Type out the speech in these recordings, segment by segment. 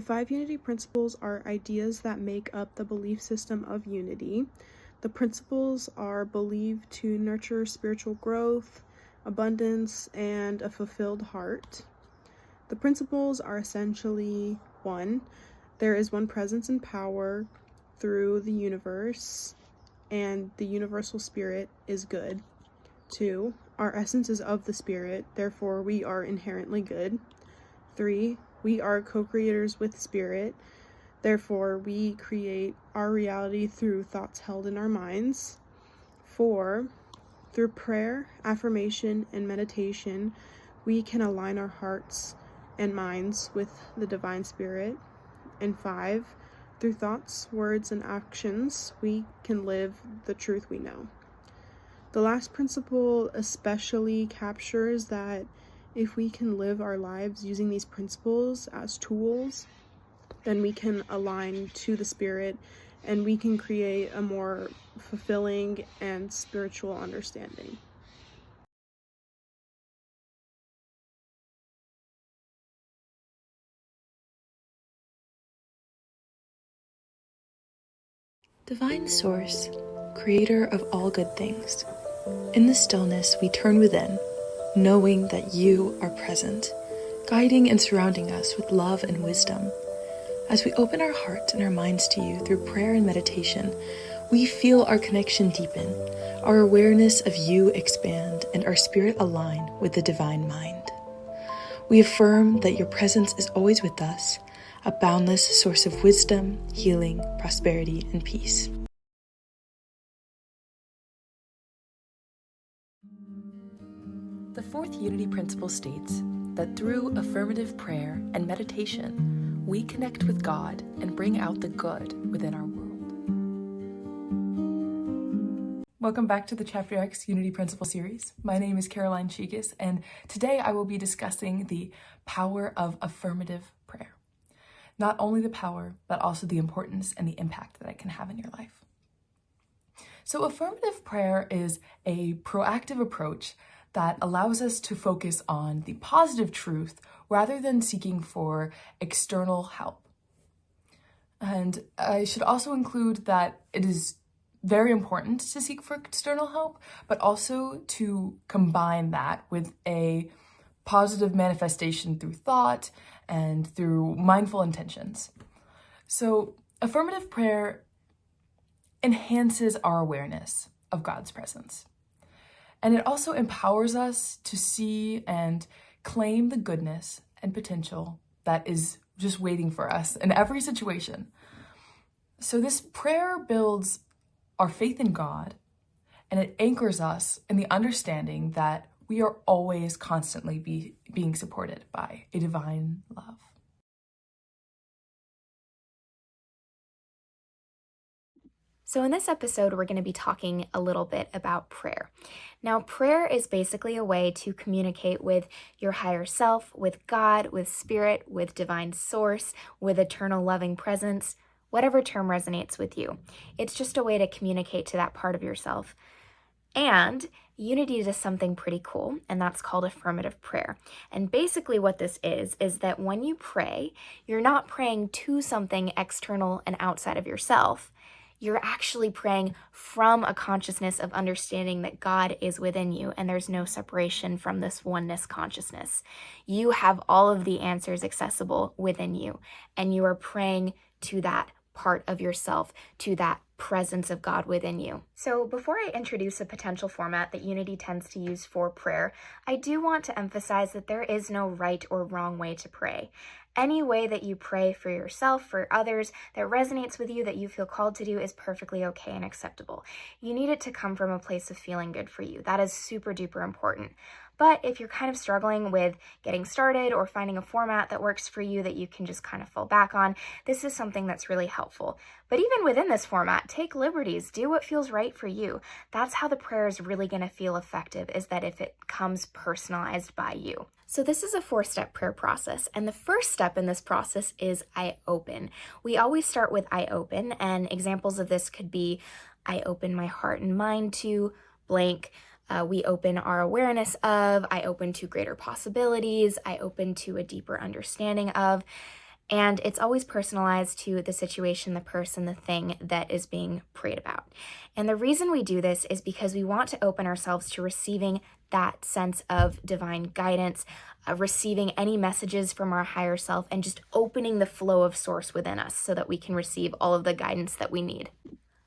The 5 unity principles are ideas that make up the belief system of unity. The principles are believed to nurture spiritual growth, abundance, and a fulfilled heart. The principles are essentially: 1, there is one presence and power through the universe, and the universal spirit is good. 2, our essence is of the spirit, therefore we are inherently good. 3, we are co-creators with spirit, therefore we create our reality through thoughts held in our minds. 4, through prayer, affirmation, and meditation, we can align our hearts and minds with the divine spirit. And 5, through thoughts, words, and actions, we can live the truth we know. The last principle especially captures that if we can live our lives using these principles as tools, then we can align to the spirit and we can create a more fulfilling and spiritual understanding. Divine Source, creator of all good things. In the stillness, we turn within, knowing that you are present, guiding and surrounding us with love and wisdom. As we open our hearts and our minds to you through prayer and meditation, we feel our connection deepen, our awareness of you expand, and our spirit align with the divine mind. We affirm that your presence is always with us, a boundless source of wisdom, healing, prosperity, and peace. The fourth unity principle states that through affirmative prayer and meditation, we connect with God and bring out the good within our world. Welcome back to the Chapter X Unity Principle series. My name is Caroline Chigas, and today I will be discussing the power of affirmative prayer. Not only the power, but also the importance and the impact that it can have in your life. So affirmative prayer is a proactive approach that allows us to focus on the positive truth rather than seeking for external help. And I should also include that it is very important to seek for external help, but also to combine that with a positive manifestation through thought and through mindful intentions. So affirmative prayer enhances our awareness of God's presence. And it also empowers us to see and claim the goodness and potential that is just waiting for us in every situation. So this prayer builds our faith in God, and it anchors us in the understanding that we are always constantly being supported by a divine love. So in this episode, we're going to be talking a little bit about prayer. Now, prayer is basically a way to communicate with your higher self, with God, with spirit, with divine source, with eternal loving presence, whatever term resonates with you. It's just a way to communicate to that part of yourself. And Unity does something pretty cool, and that's called affirmative prayer. And basically what this is that when you pray, you're not praying to something external and outside of yourself. You're actually praying from a consciousness of understanding that God is within you and there's no separation from this oneness consciousness. You have all of the answers accessible within you, and you are praying to that part of yourself, to that presence of God within you. So before I introduce a potential format that Unity tends to use for prayer, I do want to emphasize that there is no right or wrong way to pray. Any way that you pray for yourself, for others, that resonates with you, that you feel called to do is perfectly okay and acceptable. You need it to come from a place of feeling good for you. That is super duper important. But if you're kind of struggling with getting started or finding a format that works for you that you can just kind of fall back on, this is something that's really helpful. But even within this format, take liberties, do what feels right for you. That's how the prayer is really going to feel effective, is that if it comes personalized by you. So this is a 4-step prayer process, and the first step in this process is I open. We always start with I open, and examples of this could be I open my heart and mind to blank. We open our awareness of, I open to greater possibilities, I open to a deeper understanding of. And it's always personalized to the situation, the person, the thing that is being prayed about. And the reason we do this is because we want to open ourselves to receiving that sense of divine guidance, receiving any messages from our higher self, and just opening the flow of source within us so that we can receive all of the guidance that we need.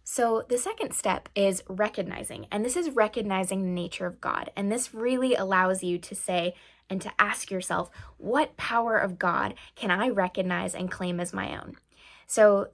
So the second step is recognizing, and this is recognizing the nature of God. And this really allows you to say and to ask yourself, what power of God can I recognize and claim as my own? So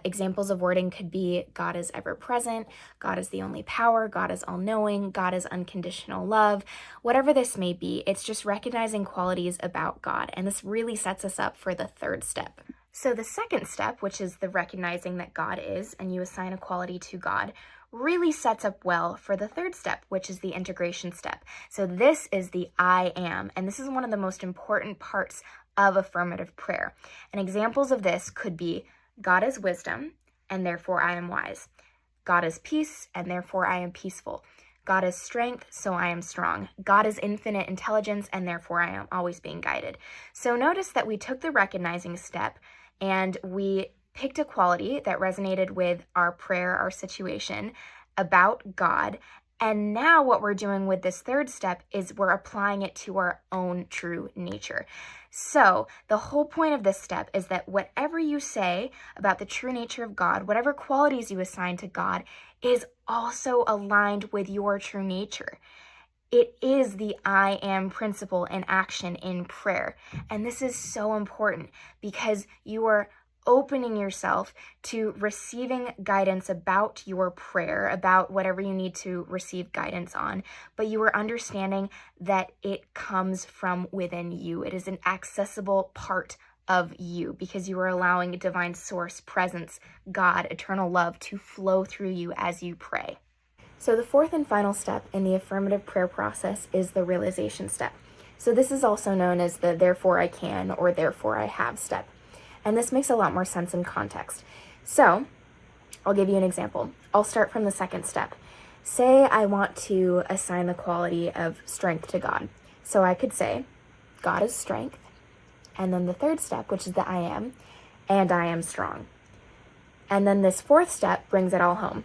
examples of wording could be God is ever present, God is the only power, God is all-knowing, God is unconditional love. Whatever this may be, it's just recognizing qualities about God. And this really sets us up for the third step. So the second step, which is the recognizing that God is, and you assign a quality to God, really sets up well for the third step, which is the integration step. So this is the I am, and this is one of the most important parts of affirmative prayer. And examples of this could be God is wisdom, and therefore I am wise. God is peace, and therefore I am peaceful. God is strength, so I am strong. God is infinite intelligence, and therefore I am always being guided. So notice that we took the recognizing step, and we picked a quality that resonated with our prayer, our situation about God. And now what we're doing with this third step is we're applying it to our own true nature. So the whole point of this step is that whatever you say about the true nature of God, whatever qualities you assign to God, is also aligned with your true nature. It is the I am principle in action in prayer. And this is so important because you are opening yourself to receiving guidance about your prayer, about whatever you need to receive guidance on, but you are understanding that it comes from within you. It is an accessible part of you because you are allowing a divine source, presence, God, eternal love to flow through you as you pray. So the fourth and final step in the affirmative prayer process is the realization step. So this is also known as the therefore I can or therefore I have step. And this makes a lot more sense in context. So I'll give you an example. I'll start from the second step. Say I want to assign the quality of strength to God. So I could say, God is strength. And then the third step, which is the I am, and I am strong. And then this fourth step brings it all home.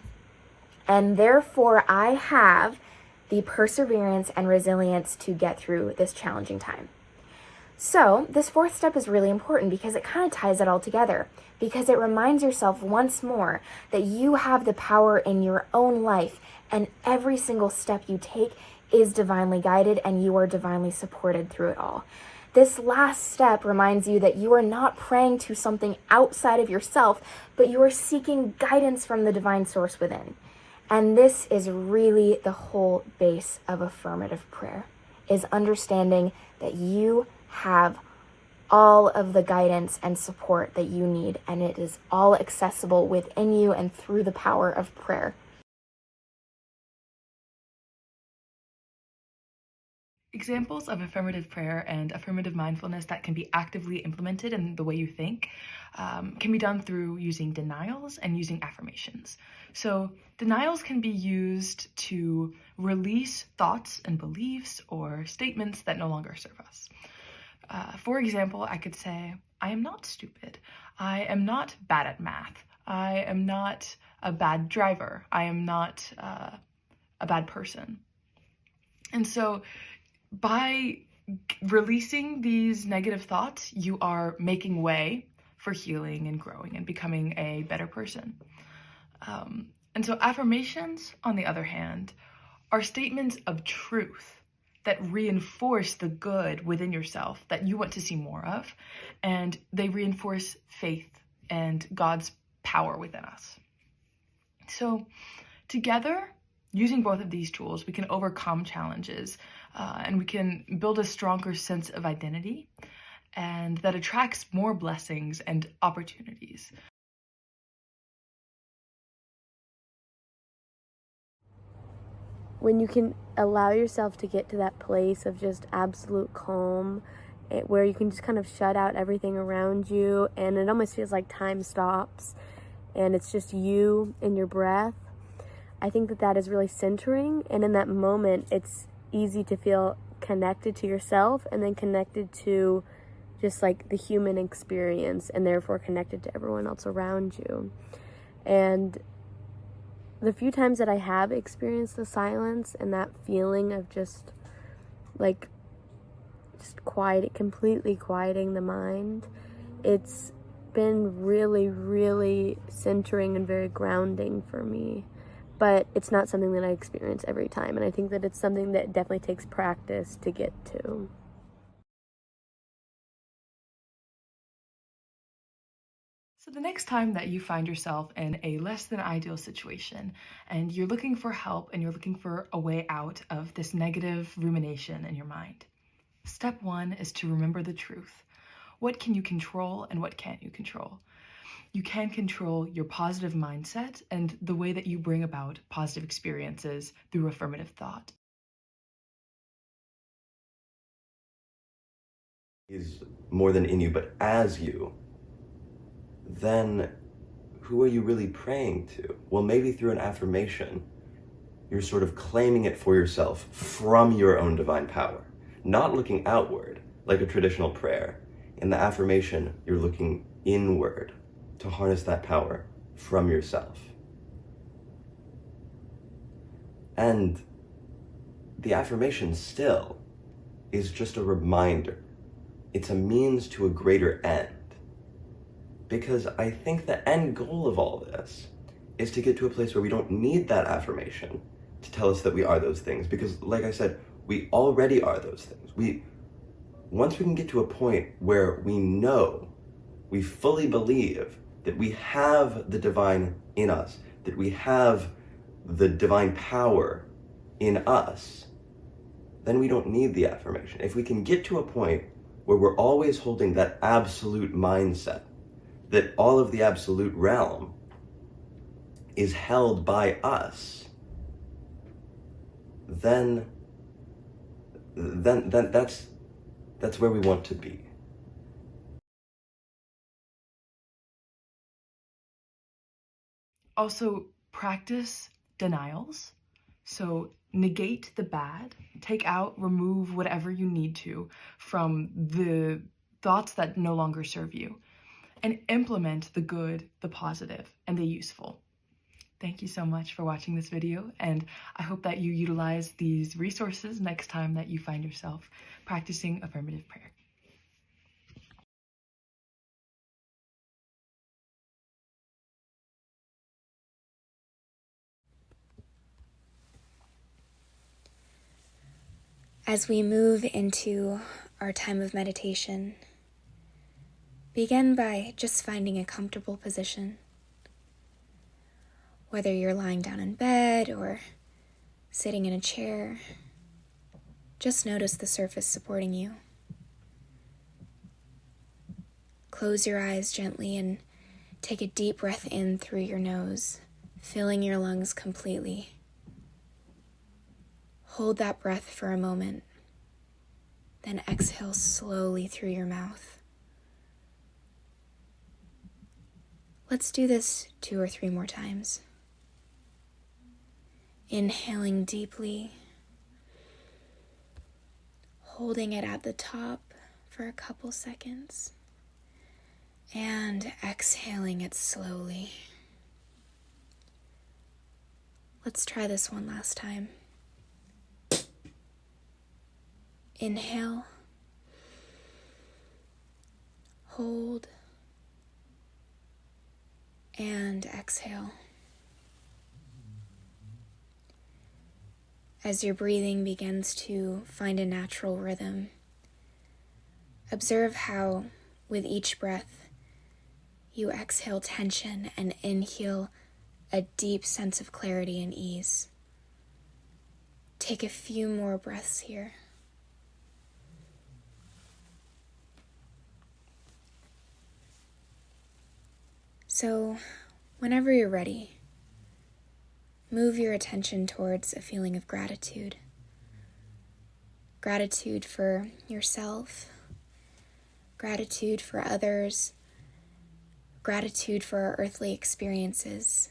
And therefore I have the perseverance and resilience to get through this challenging time. So this fourth step is really important because it kind of ties it all together, because it reminds yourself once more that you have the power in your own life, and every single step you take is divinely guided and you are divinely supported through it all. This last step reminds you that you are not praying to something outside of yourself, but you are seeking guidance from the divine source within. And this is really the whole base of affirmative prayer, is understanding that you have all of the guidance and support that you need, and it is all accessible within you and through the power of prayer. Examples of affirmative prayer and affirmative mindfulness that can be actively implemented in the way you think can be done through using denials and using affirmations. So denials can be used to release thoughts and beliefs or statements that no longer serve us. For example, I could say, I am not stupid. I am not bad at math. I am not a bad driver. I am not a bad person. And so by releasing these negative thoughts, you are making way for healing and growing and becoming a better person. And so affirmations, on the other hand, are statements of truth that reinforce the good within yourself that you want to see more of, and they reinforce faith and God's power within us. So together, using both of these tools, we can overcome challenges and we can build a stronger sense of identity, and that attracts more blessings and opportunities. When you can allow yourself to get to that place of just absolute calm, where you can just kind of shut out everything around you, and it almost feels like time stops and it's just you and your breath, I think that is really centering. And in that moment, it's easy to feel connected to yourself and then connected to just like the human experience, and therefore connected to everyone else around you. And the few times that I have experienced the silence and that feeling of just completely quieting the mind, it's been really, really centering and very grounding for me. But it's not something that I experience every time, and I think that it's something that definitely takes practice to get to. So the next time that you find yourself in a less than ideal situation and you're looking for help and you're looking for a way out of this negative rumination in your mind, step one is to remember the truth. What can you control and what can't you control? You can control your positive mindset and the way that you bring about positive experiences through affirmative thought. Is more than in you, but as you, then who are you really praying to? Well, maybe through an affirmation, you're sort of claiming it for yourself from your own divine power, not looking outward like a traditional prayer. In the affirmation, you're looking inward to harness that power from yourself. And the affirmation still is just a reminder. It's a means to a greater end. Because I think the end goal of all this is to get to a place where we don't need that affirmation to tell us that we are those things. Because like I said, we already are those things. Once we can get to a point where we know, we fully believe that we have the divine in us, that we have the divine power in us, then we don't need the affirmation. If we can get to a point where we're always holding that absolute mindset, that all of the absolute realm is held by us, then that's where we want to be. Also, practice denials. So negate the bad, take out, remove whatever you need to from the thoughts that no longer serve you, and implement the good, the positive, and the useful. Thank you so much for watching this video, and I hope that you utilize these resources next time that you find yourself practicing affirmative prayer. As we move into our time of meditation, begin by just finding a comfortable position. Whether you're lying down in bed or sitting in a chair, just notice the surface supporting you. Close your eyes gently and take a deep breath in through your nose, filling your lungs completely. Hold that breath for a moment, then exhale slowly through your mouth. Let's do this 2 or 3 more times. Inhaling deeply, holding it at the top for a couple seconds, and exhaling it slowly. Let's try this one last time. Inhale, hold, and exhale. As your breathing begins to find a natural rhythm, observe how, with each breath, you exhale tension and inhale a deep sense of clarity and ease. Take a few more breaths here. So, whenever you're ready, move your attention towards a feeling of gratitude. Gratitude for yourself, gratitude for others, gratitude for our earthly experiences,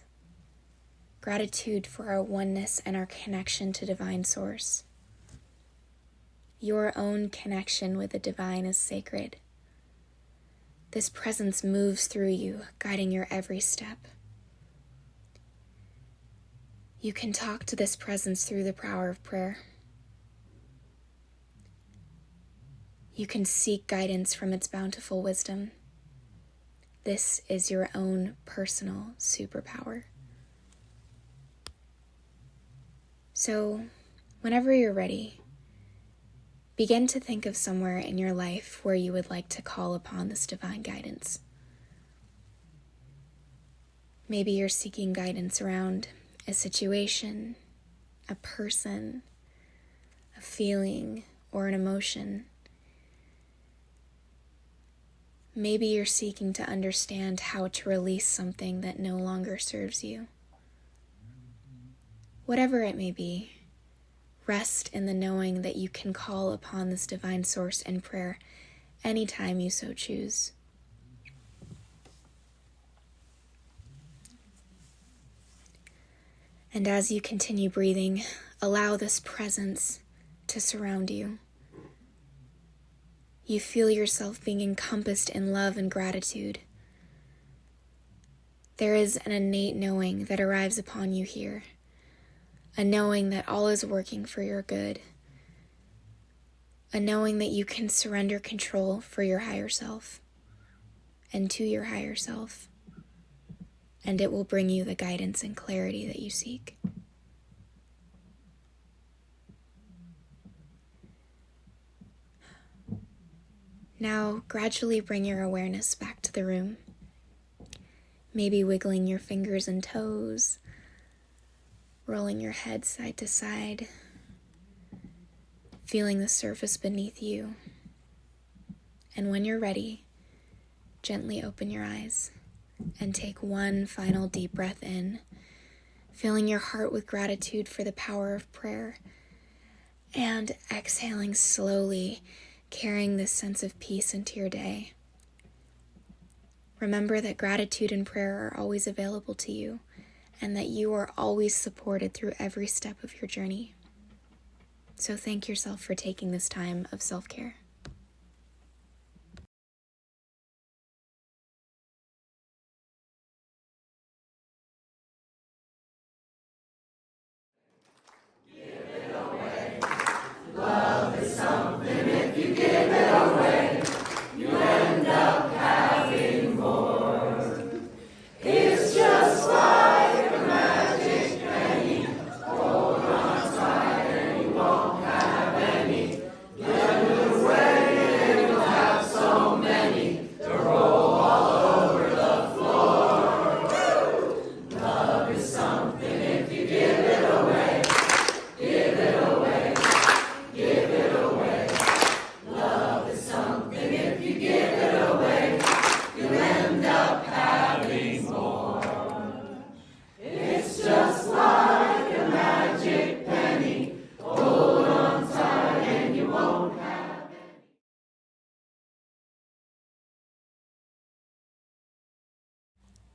gratitude for our oneness and our connection to Divine Source. Your own connection with the divine is sacred. This presence moves through you, guiding your every step. You can talk to this presence through the power of prayer. You can seek guidance from its bountiful wisdom. This is your own personal superpower. So, whenever you're ready, begin to think of somewhere in your life where you would like to call upon this divine guidance. Maybe you're seeking guidance around a situation, a person, a feeling, or an emotion. Maybe you're seeking to understand how to release something that no longer serves you. Whatever it may be, rest in the knowing that you can call upon this divine source in prayer anytime you so choose. And as you continue breathing, allow this presence to surround you. You feel yourself being encompassed in love and gratitude. There is an innate knowing that arrives upon you here, a knowing that all is working for your good, a knowing that you can surrender control for your higher self and to your higher self, and it will bring you the guidance and clarity that you seek. Now, gradually bring your awareness back to the room, maybe wiggling your fingers and toes, rolling your head side to side, feeling the surface beneath you. And when you're ready, gently open your eyes and take one final deep breath in, filling your heart with gratitude for the power of prayer, and exhaling slowly, carrying this sense of peace into your day. Remember that gratitude and prayer are always available to you, and that you are always supported through every step of your journey. So thank yourself for taking this time of self-care.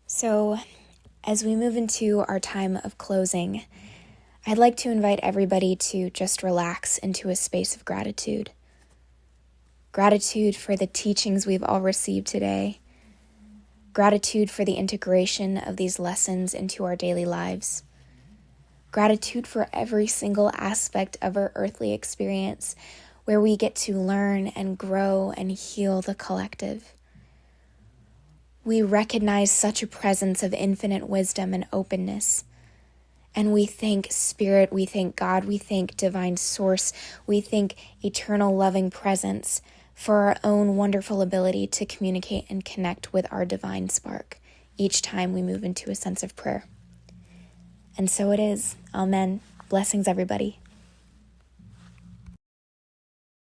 So, as we move into our time of closing, I'd like to invite everybody to just relax into a space of gratitude. Gratitude for the teachings we've all received today. Gratitude for the integration of these lessons into our daily lives. Gratitude for every single aspect of our earthly experience where we get to learn and grow and heal the collective. We recognize such a presence of infinite wisdom and openness. And we thank Spirit, we thank God, we thank Divine Source, we thank eternal loving presence for our own wonderful ability to communicate and connect with our divine spark each time we move into a sense of prayer. And so it is. Amen. Blessings, everybody.